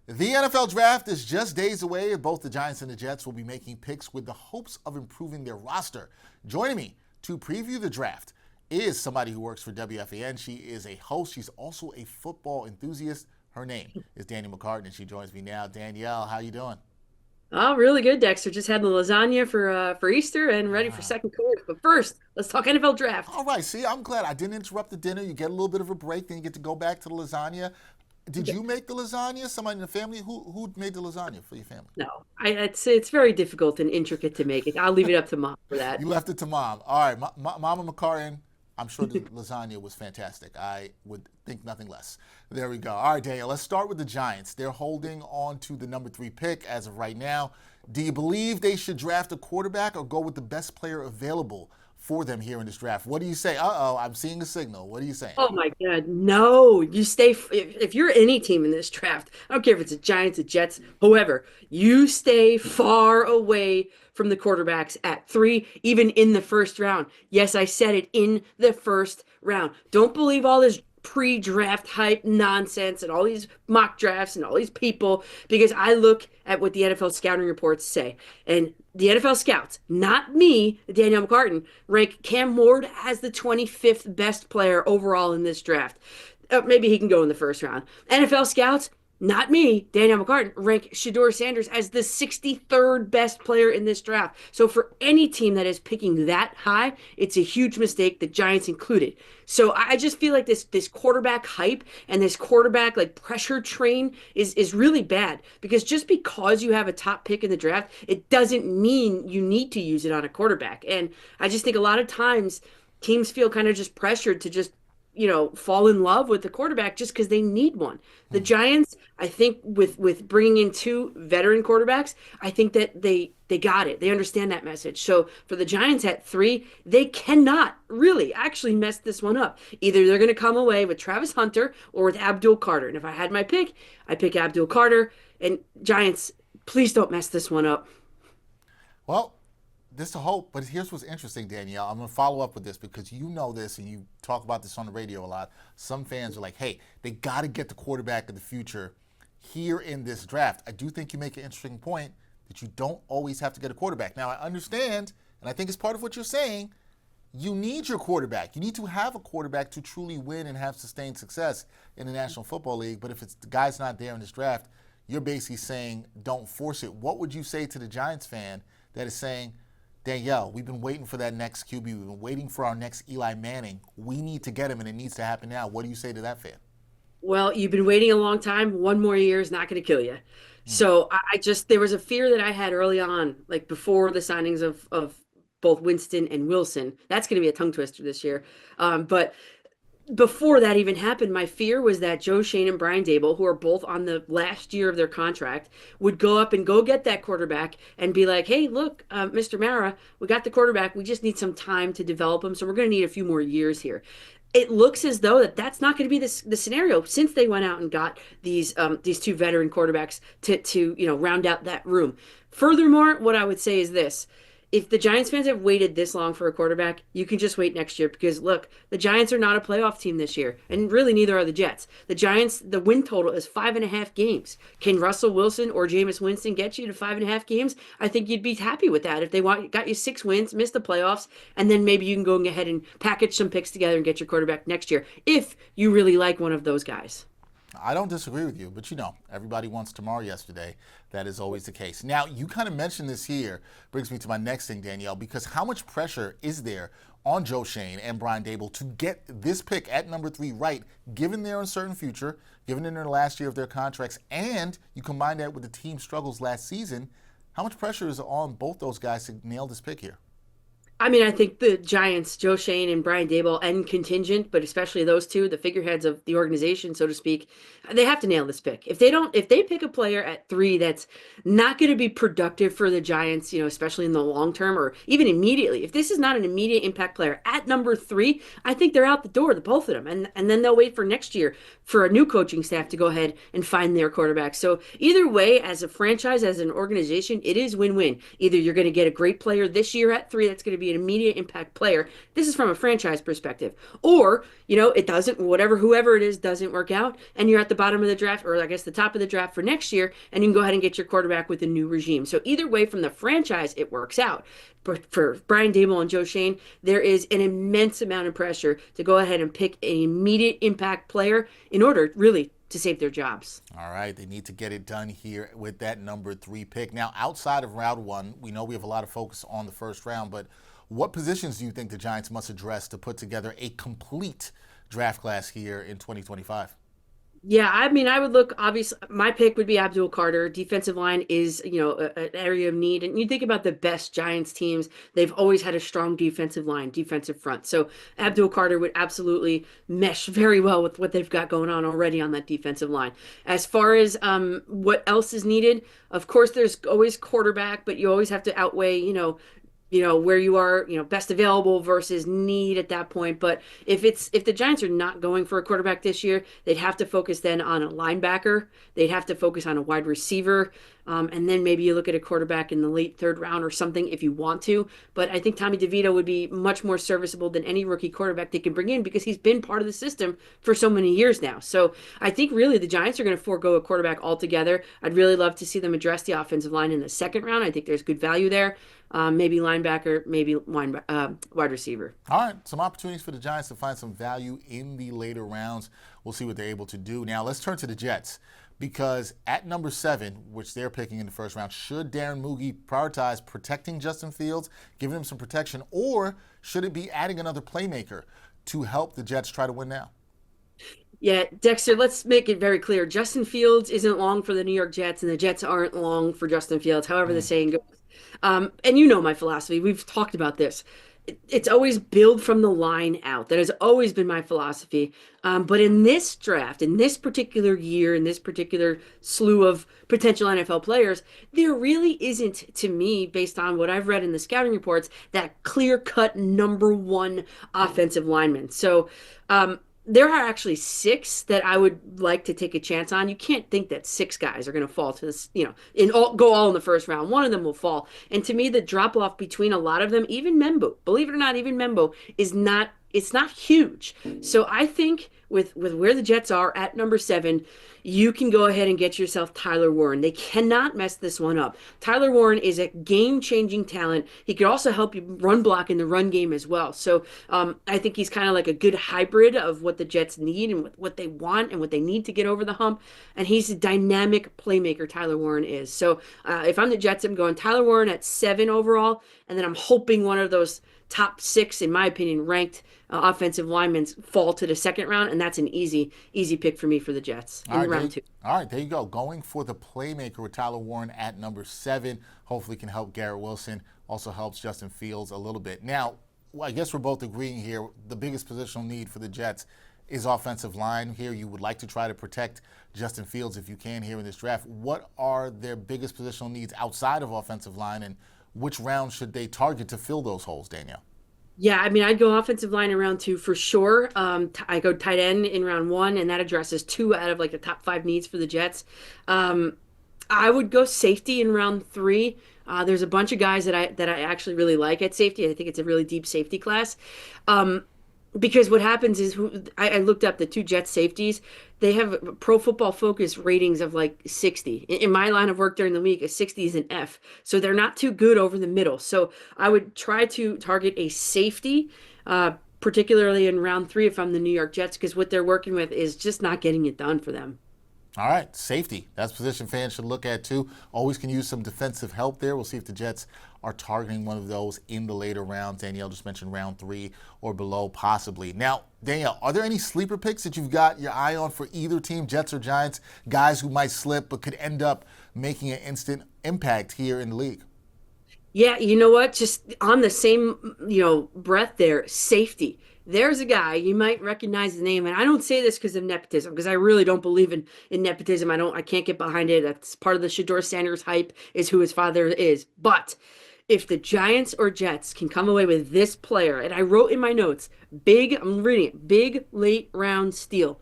The NFL draft is just days away, and both the Giants and the Jets will be making picks with the hopes of improving their roster. Joining me to preview the draft is somebody who works for WFAN. She is a host. She's also a football enthusiast. Her name is Danielle McCartan, and she joins me now. Danielle, how you doing? Oh, really good, Dexter. Just had the lasagna for Easter and ready for second course. But first, let's talk NFL draft. All right, see, I'm glad I didn't interrupt the dinner. You get a little bit of a break, then you get to go back to the lasagna. Did you make the lasagna? Somebody in the family? Who made the lasagna for your family? No, it's very difficult and intricate to make it. I'll leave it up to mom for that. You left it to mom. All right, Mama McCartan. I'm sure the lasagna was fantastic. I would think nothing less. There we go. All right, Daniel, let's start with the Giants. They're holding on to the number 3 pick as of right now. Do you believe they should draft a quarterback or go with the best player available for them here in this draft? What do you say? Uh-oh, I'm seeing a signal. What are you saying? Oh my God, no! You stay if you're any team in this draft. I don't care if it's the Giants, the Jets, whoever. You stay far away from the quarterbacks at 3, even in the first round. Yes, I said it, in the first round. Don't believe all this pre-draft hype nonsense and all these mock drafts and all these people, because I look at what the NFL scouting reports say. And the NFL scouts, not me, Danielle McCartan, rank Cam Ward as the 25th best player overall in this draft. Maybe he can go in the first round. NFL scouts, not me, Danielle McCartan, rank Shedeur Sanders as the 63rd best player in this draft. So for any team that is picking that high, it's a huge mistake, the Giants included. So I just feel like this quarterback hype and this quarterback like pressure train is really bad, because just because you have a top pick in the draft, it doesn't mean you need to use it on a quarterback. And I just think a lot of times teams feel kind of just pressured to just fall in love with the quarterback just because they need one. The Giants, I think, with bringing in 2 veteran quarterbacks, I think that they got it. They understand that message. So for the Giants at 3, they cannot really actually mess this one up. Either they're going to come away with Travis Hunter or with Abdul Carter. And if I had my pick, I pick Abdul Carter. And Giants, please don't mess this one up. Well, this is a hope, but here's what's interesting, Danielle. I'm going to follow up with this because you know this and you talk about this on the radio a lot. Some fans are like, hey, they got to get the quarterback of the future here in this draft. I do think you make an interesting point that you don't always have to get a quarterback. Now, I understand, and I think it's part of what you're saying, you need your quarterback. You need to have a quarterback to truly win and have sustained success in the National Football League. But if it's the guy's not there in this draft, you're basically saying don't force it. What would you say to the Giants fan that is saying, Danielle, we've been waiting for that next QB. We've been waiting for our next Eli Manning. We need to get him, and it needs to happen now. What do you say to that fan? Well, you've been waiting a long time. One more year is not going to kill you. So I just, there was a fear that I had early on, like before the signings of both Winston and Wilson. That's going to be a tongue twister this year. But before that even happened, my fear was that Joe Shane and Brian Dable, who are both on the last year of their contract, would go up and go get that quarterback and be like, hey, look, Mr. Mara, we got the quarterback. We just need some time to develop him. So we're going to need a few more years here. It looks as though that's not going to be the scenario, since they went out and got these 2 veteran quarterbacks to round out that room. Furthermore, what I would say is this: if the Giants fans have waited this long for a quarterback, you can just wait next year, because look, the Giants are not a playoff team this year, and really neither are the Jets. The Giants, the win total is 5.5 games. Can Russell Wilson or Jameis Winston get you to 5.5 games? I think you'd be happy with that. If they got you 6 wins, missed the playoffs, and then maybe you can go ahead and package some picks together and get your quarterback next year, if you really like one of those guys. I don't disagree with you, but everybody wants tomorrow yesterday. That is always the case. Now, you kind of mentioned this here, brings me to my next thing, Danielle, because how much pressure is there on Joe Shane and Brian Dable to get this pick at number 3 right, given their uncertain future, given in their last year of their contracts, and you combine that with the team struggles last season, how much pressure is on both those guys to nail this pick here? I mean, I think the Giants, Joe Shane and Brian Dable, and contingent, but especially those 2, the figureheads of the organization, so to speak, they have to nail this pick. If they pick a player at 3 that's not going to be productive for the Giants, especially in the long term or even immediately, if this is not an immediate impact player at number 3, I think they're out the door, the both of them, and then they'll wait for next year for a new coaching staff to go ahead and find their quarterback. So either way, as a franchise, as an organization, it is win-win. Either you're going to get a great player this year at 3 that's going to be an immediate impact player. This is from a franchise perspective. Or, it doesn't, whoever it is doesn't work out, and you're at the bottom of the draft, or I guess the top of the draft for next year, and you can go ahead and get your quarterback with a new regime. So either way, from the franchise, it works out. But for Brian Daboll and Joe Schoen, there is an immense amount of pressure to go ahead and pick an immediate impact player in order really to save their jobs. All right, they need to get it done here with that number 3 pick. Now, outside of round 1, we know we have a lot of focus on the first round, but what positions do you think the Giants must address to put together a complete draft class here in 2025? Yeah, I mean, I would look, obviously, my pick would be Abdul Carter. Defensive line is, an area of need. And you think about the best Giants teams, they've always had a strong defensive line, defensive front. So Abdul Carter would absolutely mesh very well with what they've got going on already on that defensive line. As far as what else is needed, of course, there's always quarterback, but you always have to outweigh, where you are, best available versus need at that point. But if the Giants are not going for a quarterback this year, they'd have to focus then on a linebacker. They'd have to focus on a wide receiver. And then maybe you look at a quarterback in the late third round or something if you want to. But I think Tommy DeVito would be much more serviceable than any rookie quarterback they can bring in because he's been part of the system for so many years now. So I think really the Giants are going to forego a quarterback altogether. I'd really love to see them address the offensive line in the second round. I think there's good value there. Maybe linebacker, maybe wide receiver. All right, some opportunities for the Giants to find some value in the later rounds. We'll see what they're able to do. Now, let's turn to the Jets because at number 7, which they're picking in the first round, should Darren Moogie prioritize protecting Justin Fields, giving him some protection, or should it be adding another playmaker to help the Jets try to win now? Yeah, Dexter, let's make it very clear. Justin Fields isn't long for the New York Jets, and the Jets aren't long for Justin Fields, however the saying goes. And you know my philosophy. We've talked about this. It's always build from the line out. That has always been my philosophy. But in this draft, in this particular year, in this particular slew of potential NFL players, there really isn't, to me, based on what I've read in the scouting reports, that clear-cut number 1 offensive lineman. So, there are actually 6 that I would like to take a chance on. You can't think that 6 guys are going to fall to this, go all in the first round. One of them will fall. And to me, the drop off between a lot of them, even Membo, believe it or not, even Membo it's not huge. So I think with where the Jets are at number 7, you can go ahead and get yourself Tyler Warren. They cannot mess this one up. Tyler Warren is a game-changing talent. He could also help you run block in the run game as well. So I think he's kind of like a good hybrid of what the Jets need and what they want and what they need to get over the hump. And he's a dynamic playmaker, Tyler Warren is. So if I'm the Jets, I'm going Tyler Warren at 7 overall, and then I'm hoping one of those top 6, in my opinion, ranked offensive linemen fall to the second round, and that's an easy pick for me for the Jets in round 2. All right, there you go. Going for the playmaker with Tyler Warren at number 7. Hopefully can help Garrett Wilson. Also helps Justin Fields a little bit. Now, I guess we're both agreeing here, the biggest positional need for the Jets is offensive line. Here you would like to try to protect Justin Fields if you can here in this draft. What are their biggest positional needs outside of offensive line, and which round should they target to fill those holes, Danielle? Yeah, I mean, I'd go offensive line in round 2 for sure. I go tight end in round 1, and that addresses 2 out of like the top 5 needs for the Jets. I would go safety in round 3. There's a bunch of guys that I actually really like at safety. I think it's a really deep safety class. Because what happens is I looked up the 2 Jets safeties. They have Pro Football Focus ratings of like 60. In my line of work during the week, a 60 is an F. So they're not too good over the middle. So I would try to target a safety, particularly in round 3 if I'm the New York Jets, because what they're working with is just not getting it done for them. All right, safety. That's a position fans should look at too. Always can use some defensive help there. We'll see if the Jets are targeting one of those in the later rounds. Danielle just mentioned round 3 or below, possibly. Now, Danielle, are there any sleeper picks that you've got your eye on for either team, Jets or Giants, guys who might slip but could end up making an instant impact here in the league? Yeah, you know what? Just on the same, breath there, safety. There's a guy you might recognize the name, and I don't say this because of nepotism, because I really don't believe in nepotism. I can't get behind it. That's part of the Shador Sanders hype is who his father is. But if the Giants or Jets can come away with this player, and I wrote in my notes, I'm reading it, big late round steal.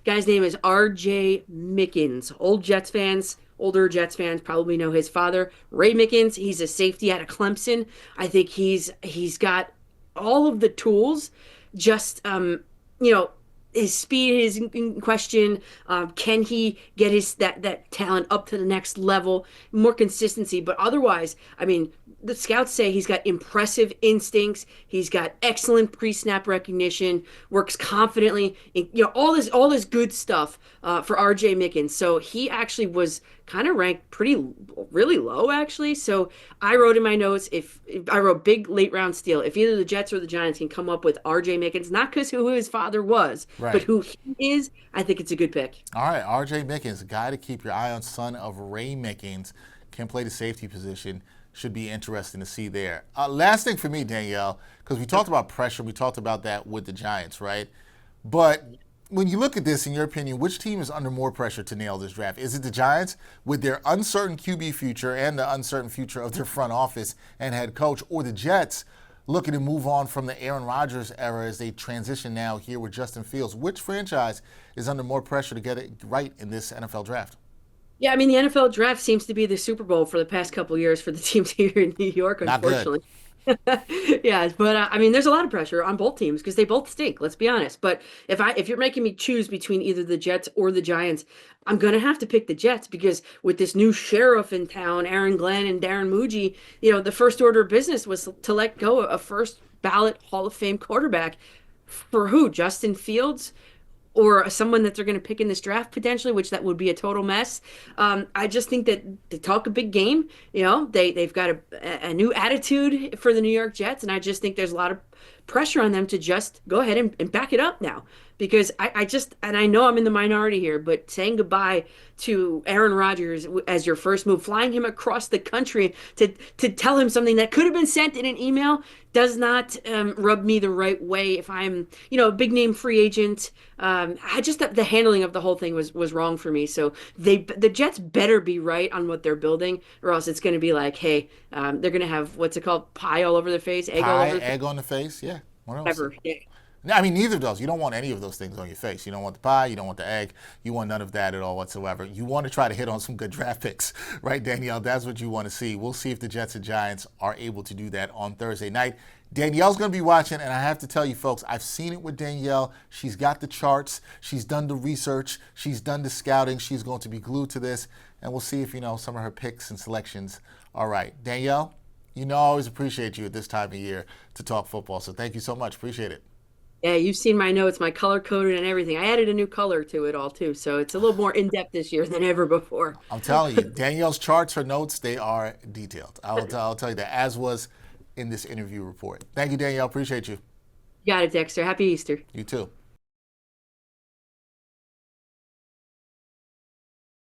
Guy's name is R.J. Mickens. Old Jets fans older Jets fans probably know his father, Ray Mickens. He's a safety out of Clemson. I think he's got all of the tools. Just you know, his speed is in question. Can he get his that talent up to the next level? More consistency, but otherwise, I mean, the scouts say he's got impressive instincts. He's got excellent pre-snap recognition. Works confidently. All this good stuff for R.J. Mickens. So he actually was kind of ranked really low actually. So I wrote in my notes if I wrote big late round steal. If either the Jets or the Giants can come up with R.J. Mickens, not because who his father was, but Right. who he is, I think it's a good pick. All right, R.J. Mickens, a guy to keep your eye on, son of Ray Mickens, can play the safety position. Should be interesting to see there. Last thing for me, Danielle, because we talked about pressure, we talked about that with the Giants, right? But when you look at this, in your opinion, which team is under more pressure to nail this draft? Is it the Giants with their uncertain QB future and the uncertain future of their front office and head coach, or the Jets looking to move on from the Aaron Rodgers era as they transition now here with Justin Fields? Which franchise is under more pressure to get it right in this NFL draft? Yeah, I mean the NFL draft seems to be the Super Bowl for the past couple of years for the teams here in New York, Not good. unfortunately. Yeah, but I mean, there's a lot of pressure on both teams because they both stink. Let's be honest. But if you're making me choose between either the Jets or the Giants, I'm gonna have to pick the Jets because with this new sheriff in town, Aaron Glenn and Darren Muji, the first order of business was to let go a first ballot Hall of Fame quarterback for who? Justin Fields or someone that they're going to pick in this draft potentially, which that would be a total mess. I just think that they talk a big game. They've got a new attitude for the New York Jets, and I just think there's a lot of pressure on them to just go ahead and back it up now. Because I know I'm in the minority here, but saying goodbye to Aaron Rodgers as your first move, flying him across the country to tell him something that could have been sent in an email does not rub me the right way. If I'm, a big name free agent, I just the handling of the whole thing was wrong for me. So the Jets better be right on what they're building, or else it's going to be like, hey, they're going to have what's it called, pie all over their face, egg all Pie, over their face, egg on the face. Yeah. What else? whatever. Yeah. No, I mean, neither of those. You don't want any of those things on your face. You don't want the pie. You don't want the egg. You want none of that at all whatsoever. You want to try to hit on some good draft picks, right, Danielle? That's what you want to see. We'll see if the Jets and Giants are able to do that on Thursday night. Danielle's going to be watching, and I have to tell you, folks, I've seen it with Danielle. She's got the charts. She's done the research. She's done the scouting. She's going to be glued to this, and we'll see if, some of her picks and selections are right. Danielle, I always appreciate you at this time of year to talk football, so thank you so much. Appreciate it. Yeah, you've seen my notes, my color coded and everything. I added a new color to it all too, so it's a little more in depth this year than ever before. I'm telling you, Danielle's charts, her notes, they are detailed. I'll tell you that, as was in this interview report. Thank you, Danielle. Appreciate you. You got it, Dexter. Happy Easter. You too.